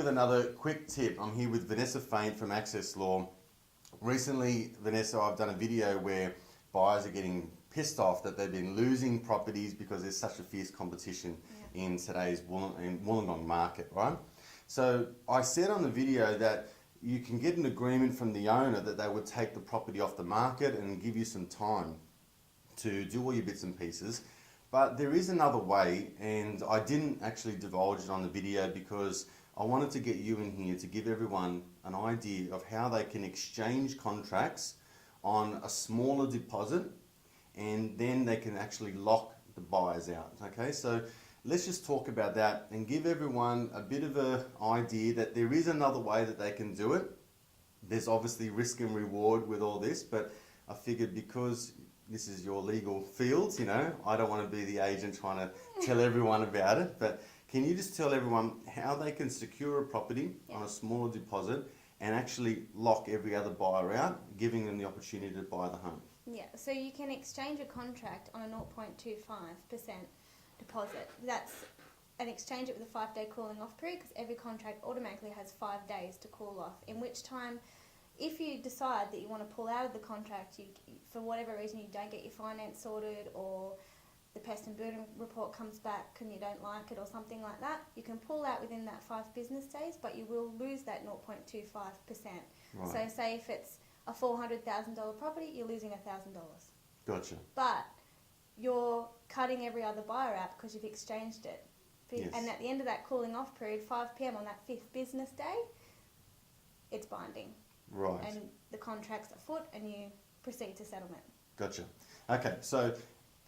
with another quick tip. I'm here with Vanessa Faint from Access Law. Recently, Vanessa, I've done a video where buyers are getting pissed off that they've been losing properties because there's such a fierce competition in today's Wollongong market, right? So I said on the video that you can get an agreement from the owner that they would take the property off the market and give you some time to do all your bits and pieces. But there is another way, and I didn't actually divulge it on the video because I wanted to get you in here to give everyone an idea of how they can exchange contracts on a smaller deposit, and then they can actually lock the buyers out. Okay, so let's just talk about that and give everyone a bit of an idea that there is another way that they can do it. There's obviously risk and reward with all this, but I figured because this is your legal field, you know, I don't want to be the agent trying to tell everyone about it, but can you just tell everyone how they can secure a property on a smaller deposit and actually lock every other buyer out, giving them the opportunity to buy the home? Yeah, so you can exchange a contract on a 0.25% deposit. That's an exchange it with a 5-day cooling off period, because every contract automatically has 5 days to cool off, in which time, if you decide that you want to pull out of the contract, for whatever reason you don't get your finance sorted, or the pest and building report comes back and you don't like it or something like that, you can pull out within that 5 business days, but you will lose that 0.25%. Right. So say if it's a $400,000 property, you're losing $1,000. Gotcha. But you're cutting every other buyer out because you've exchanged it. Yes. And at the end of that cooling off period, 5 p.m. on that 5th business day, it's binding. Right. And the contract's afoot and you proceed to settlement. Gotcha. Okay, so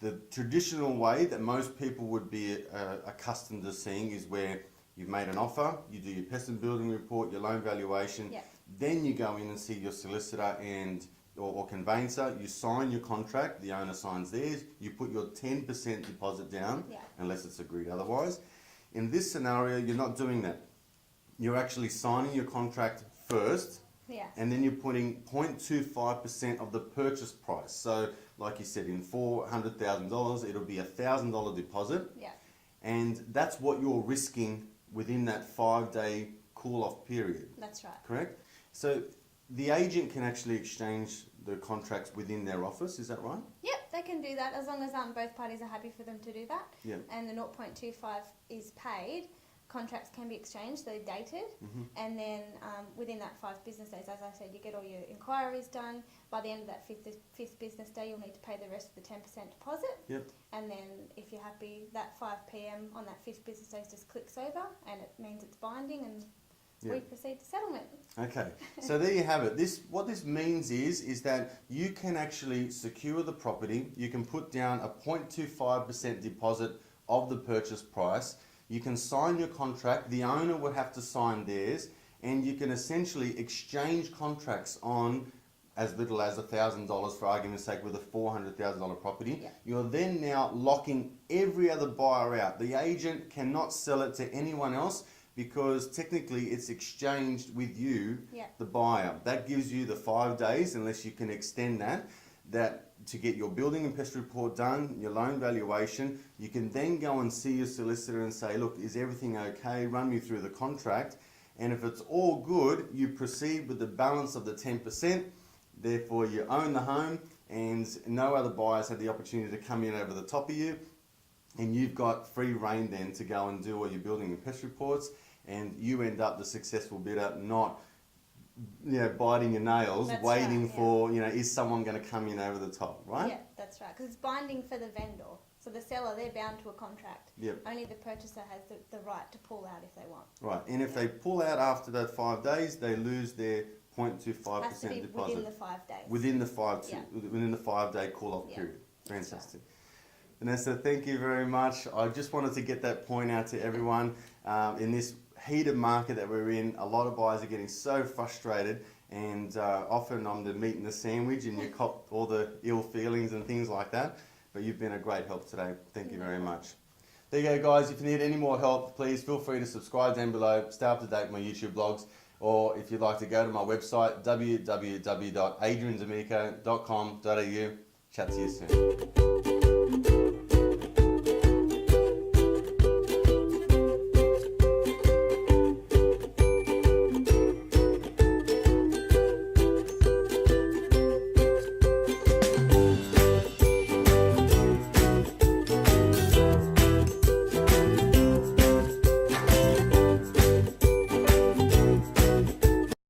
the traditional way that most people would be accustomed to seeing is where you've made an offer, you do your pest and building report, your loan valuation, then you go in and see your solicitor and or conveyancer, you sign your contract, the owner signs theirs, you put your 10% deposit down, unless it's agreed otherwise. In this scenario, you're not doing that. You're actually signing your contract first, and then you're putting 0.25% of the purchase price. So, like you said, in $400,000, it'll be a $1,000 deposit, and that's what you're risking within that 5-day cool-off period. That's right. Correct? So the agent can actually exchange the contracts within their office, is that right? Yep, they can do that as long as both parties are happy for them to do that. And the 0.25 is paid. Contracts can be exchanged, they're dated, and then within that 5 business days, as I said, you get all your inquiries done. By the end of that 5th business day, you'll need to pay the rest of the 10% deposit. And then if you're happy, that 5 p.m. on that 5th business day just clicks over, and it means it's binding, and we proceed to settlement. Okay, so there you have it. What this means is that you can actually secure the property. You can put down a 0.25% deposit of the purchase price. You can sign your contract, the owner would have to sign theirs, and you can essentially exchange contracts on as little as $1,000, for argument's sake, with a $400,000 property. You're then now locking every other buyer out. The agent cannot sell it to anyone else because technically it's exchanged with you, the buyer. That gives you the 5 days, unless you can extend that to get your building and pest report done, your loan valuation. You can then go and see your solicitor and say, look, is everything okay? Run me through the contract. And if it's all good, you proceed with the balance of the 10%. Therefore, you own the home and no other buyers have the opportunity to come in over the top of you. And you've got free reign then to go and do all your building and pest reports. And you end up the successful bidder, not biting your nails, waiting for, is someone going to come in over the top, right? Yeah, that's right, because it's binding for the vendor. So the seller, they're bound to a contract. Only the purchaser has the right to pull out if they want. Right, and if they pull out after that 5 days, they lose their 0.25% has to be deposit. within the 5 days. Within the 5-day call-off period. Fantastic. Vanessa, thank you very much. I just wanted to get that point out to everyone. In this heated market that we're in, a lot of buyers are getting so frustrated, and often I'm the meat and the sandwich, and you cop all the ill feelings and things like that. But you've been a great help today. Thank you very much. There you go, guys. If you need any more help, please feel free to subscribe down below, stay up to date with my YouTube blogs, or if you'd like to go to my website, www.adriandamico.com.au. Chat to you soon.